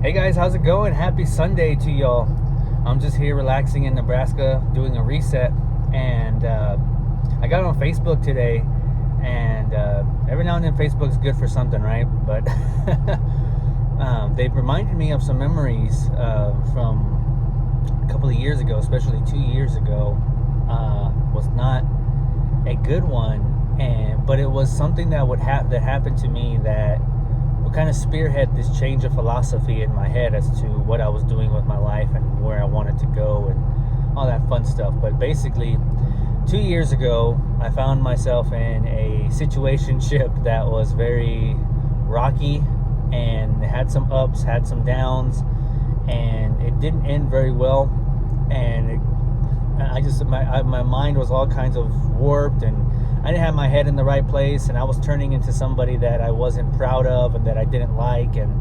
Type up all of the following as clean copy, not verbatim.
Hey guys, how's it going? Happy Sunday to y'all. I'm just here relaxing in Nebraska doing a reset. And I got on Facebook today. And every now and then Facebook's good for something, right? But they reminded me of some memories from a couple of years ago, especially 2 years ago. Was not a good one. But it was something that happened to me that will kind of spearhead this change of philosophy in my head as to what I was doing with my life and where I wanted to go and all that fun stuff. But basically, 2 years ago, I found myself in a situationship that was very rocky and had some ups, had some downs, and it didn't end very well. And my mind was all kinds of warped, and I didn't have my head in the right place, and I was turning into somebody that I wasn't proud of and that I didn't like. And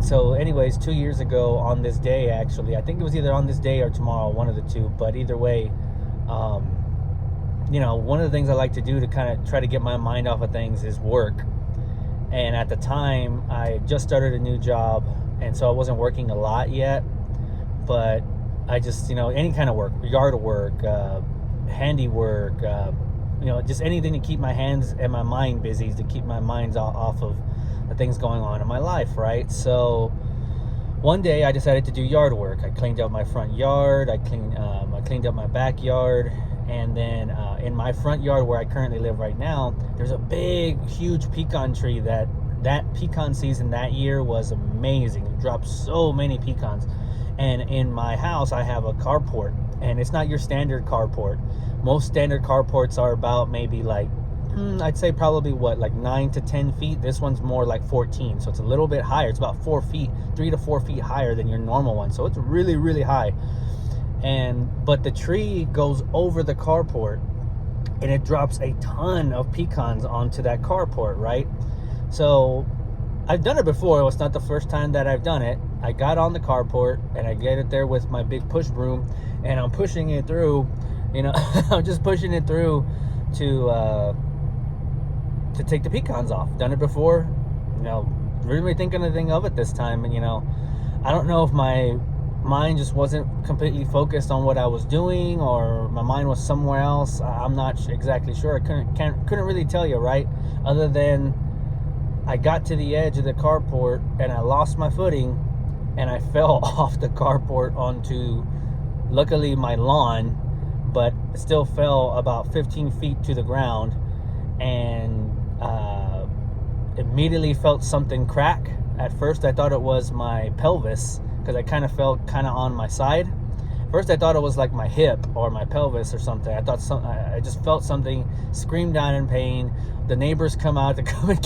so anyways, 2 years ago on this day, actually, I think it was either on this day or tomorrow, one of the two, but either way, one of the things I like to do to kind of try to get my mind off of things is work. And at the time, I just started a new job, and so I wasn't working a lot yet, but I just, any kind of work, yard work, handiwork, just anything to keep my hands and my mind busy, to keep my minds off of the things going on in my life, right? So one day I decided to do yard work. I cleaned up my front yard, I cleaned up my backyard, and then in my front yard where I currently live right now, there's a big, huge pecan tree that pecan season that year was amazing. It dropped so many pecans. And in my house, I have a carport, and it's not your standard carport. Most standard carports are about maybe like, I'd say probably like 9 to 10 feet. This one's more like 14, so it's a little bit higher. It's about 4 feet, 3 to 4 feet higher than your normal one. So it's really, really high. But the tree goes over the carport, and it drops a ton of pecans onto that carport, right? So I've done it before. It's not the first time that I've done it. I got on the carport, and I get it there with my big push broom, and I'm pushing it through, I'm just pushing it through to take the pecans off. Done it before, really thinking anything of it this time. And, I don't know if my mind just wasn't completely focused on what I was doing, or my mind was somewhere else. I'm not exactly sure. I couldn't really tell you, right? Other than I got to the edge of the carport, and I lost my footing, and I fell off the carport onto, luckily, my lawn, but still fell about 15 feet to the ground, and immediately felt something crack. At first, I thought it was my pelvis, because I kind of felt on my side. First, I thought it was like my hip or my pelvis or something. I just felt something, screamed out in pain. The neighbors come out to come and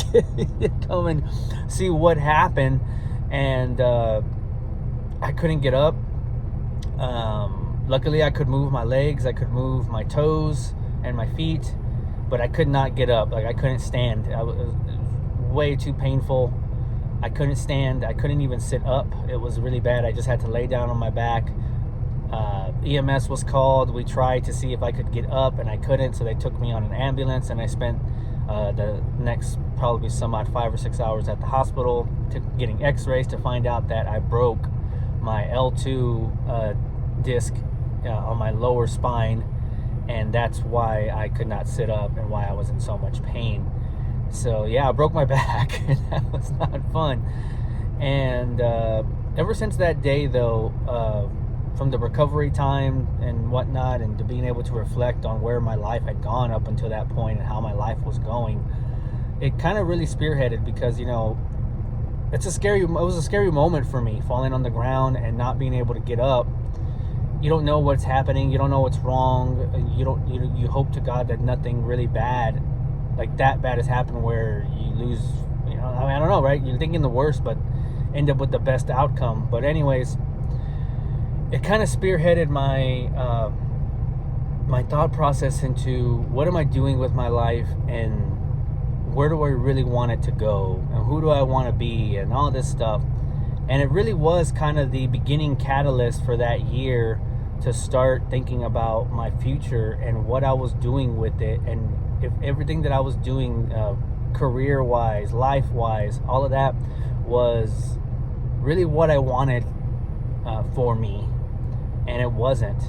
see what happened, and I couldn't get up. Luckily, I could move my legs, I could move my toes and my feet, but I could not get up. Like, I couldn't stand. It was way too painful. I couldn't stand. I couldn't even sit up. It was really bad. I just had to lay down on my back. EMS was called. We tried to see if I could get up, and I couldn't, so they took me on an ambulance, and I spent the next probably 5 or 6 hours at the hospital getting x-rays to find out that I broke my L2 disc on my lower spine, and that's why I could not sit up and why I was in so much pain. So yeah, I broke my back, and that was not fun. And ever since that day, though, from the recovery time and whatnot, and to being able to reflect on where my life had gone up until that point and how my life was going, it kind of really spearheaded, because it was a scary moment for me, falling on the ground and not being able to get up. You don't know what's happening. You don't know what's wrong. You hope to God that nothing really bad, like that bad, has happened where you lose. I don't know, right? You're thinking the worst, but end up with the best outcome. But anyways, it kind of spearheaded my my thought process into what am I doing with my life, and where do I really want it to go, and who do I want to be, and all this stuff. And it really was kind of the beginning catalyst for that year to start thinking about my future and what I was doing with it, and if everything that I was doing career-wise, life-wise, all of that was really what I wanted for me, and it wasn't.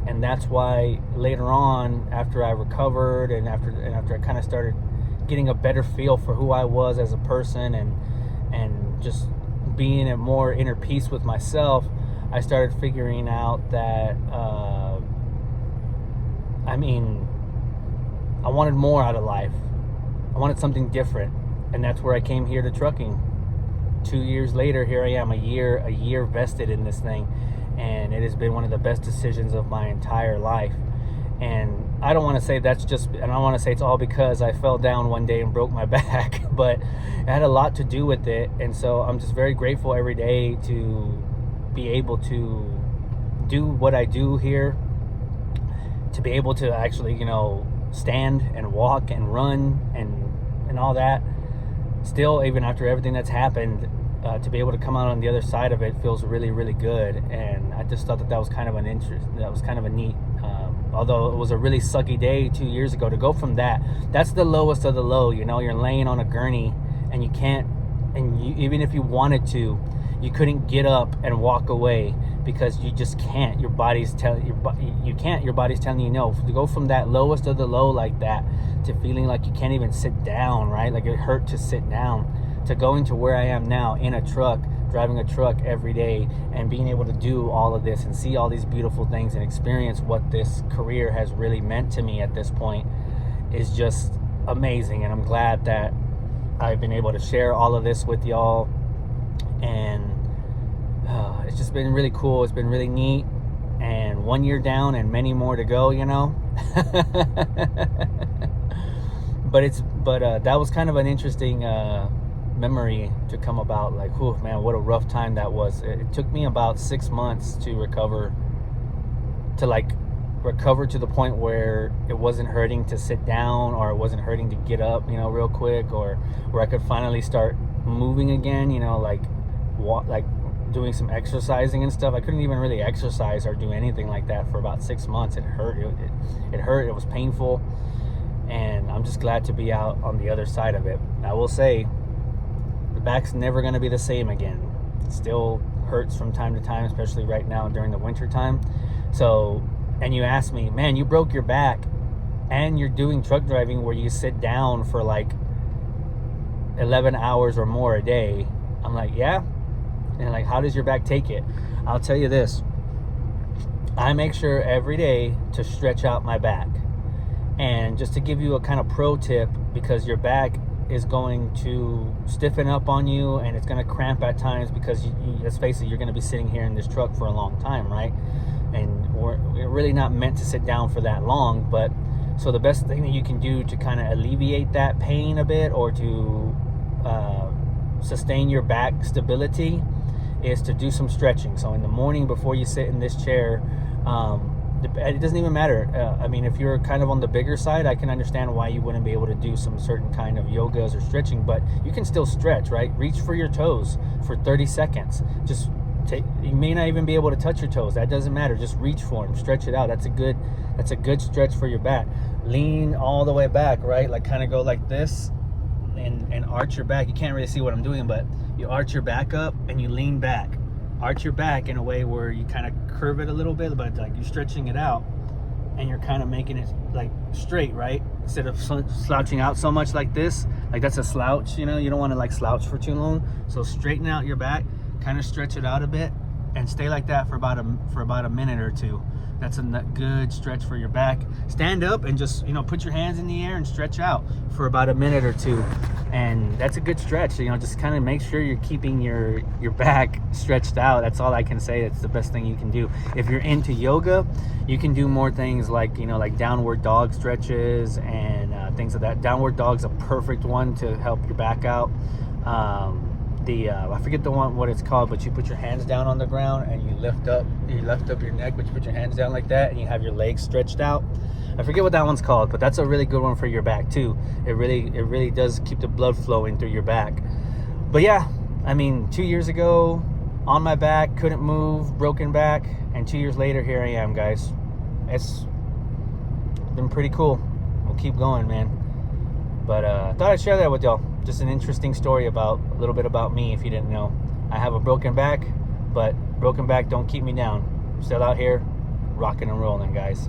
And that's why later on, after I recovered and after I kind of started getting a better feel for who I was as a person, and just being at more inner peace with myself, I started figuring out that I wanted more out of life. I wanted something different, and that's where I came here to trucking. 2 years later, here I am, a year vested in this thing, and it has been one of the best decisions of my entire life. And I don't want to say it's all because I fell down one day and broke my back, but it had a lot to do with it. And so I'm just very grateful every day to be able to do what I do here, to be able to actually, stand and walk and run and all that. Still, even after everything that's happened, to be able to come out on the other side of it feels really, really good. And I just thought that was kind of a neat, although it was a really sucky day 2 years ago, to go from that's the lowest of the low. You're laying on a gurney and you can't, even if you wanted to, you couldn't get up and walk away because you just can't. Your body's telling you no. To go from that lowest of the low like that to feeling like you can't even sit down, right? Like it hurt to sit down, to going to where I am now in a truck, driving a truck every day, and being able to do all of this and see all these beautiful things and experience what this career has really meant to me at this point is just amazing. And I'm glad that I've been able to share all of this with y'all. And it's just been really cool. It's been really neat. And 1 year down and many more to go, but that was kind of an interesting memory to come about. Like, oh man, what a rough time that was. It took me about 6 months to recover to the point where it wasn't hurting to sit down, or it wasn't hurting to get up, real quick, or where I could finally start moving again, like doing some exercising and stuff. I couldn't even really exercise or do anything like that for about 6 months. It hurt. It hurt. It was painful. And I'm just glad to be out on the other side of it. I will say, the back's never going to be the same again. It still hurts from time to time, especially right now during the winter time. So, and you ask me, man, you broke your back and you're doing truck driving where you sit down for like 11 hours or more a day. I'm like, yeah. And like, how does your back take it? I'll tell you this. I make sure every day to stretch out my back. And just to give you a kind of pro tip, because your back is going to stiffen up on you and it's going to cramp at times, because let's face it, you're going to be sitting here in this truck for a long time, right? And we're really not meant to sit down for that long. But so the best thing that you can do to kind of alleviate that pain a bit, or to sustain your back stability, is to do some stretching. So in the morning before you sit in this chair, it doesn't even matter. If you're kind of on the bigger side, I can understand why you wouldn't be able to do some certain kind of yogas or stretching, but you can still stretch, right? Reach for your toes for 30 seconds. You may not even be able to touch your toes. That doesn't matter. Just reach for them, stretch it out. That's a good stretch for your back. Lean all the way back, right? Like kind of go like this and arch your back. You can't really see what I'm doing, but you arch your back up and you lean back. Arch your back in a way where you kind of curve it a little bit, but like you're stretching it out and you're kind of making it like straight, right? Instead of slouching out so much like this. Like that's a slouch, you don't want to like slouch for too long. So straighten out your back, kind of stretch it out a bit, and stay like that for about a minute or two. That's a good stretch for your back. Stand up and just, put your hands in the air and stretch out for about a minute or two. And that's a good stretch. Just kind of make sure you're keeping your back stretched out. That's all I can say. It's the best thing you can do. If you're into yoga, you can do more things like, like downward dog stretches and things like that. Downward dog's a perfect one to help your back out. I forget what it's called, but you put your hands down on the ground and you lift up your neck, but you put your hands down like that and you have your legs stretched out. I forget what that one's called, but that's a really good one for your back too. It really does keep the blood flowing through your back. But yeah, 2 years ago, on my back, couldn't move, broken back, and 2 years later, here I am, guys. It's been pretty cool. We'll keep going, man. But I thought I'd share that with y'all. just an interesting story about a little bit about me if you didn't know. I have a broken back, but broken back don't keep me down. I'm still out here rocking and rolling, guys.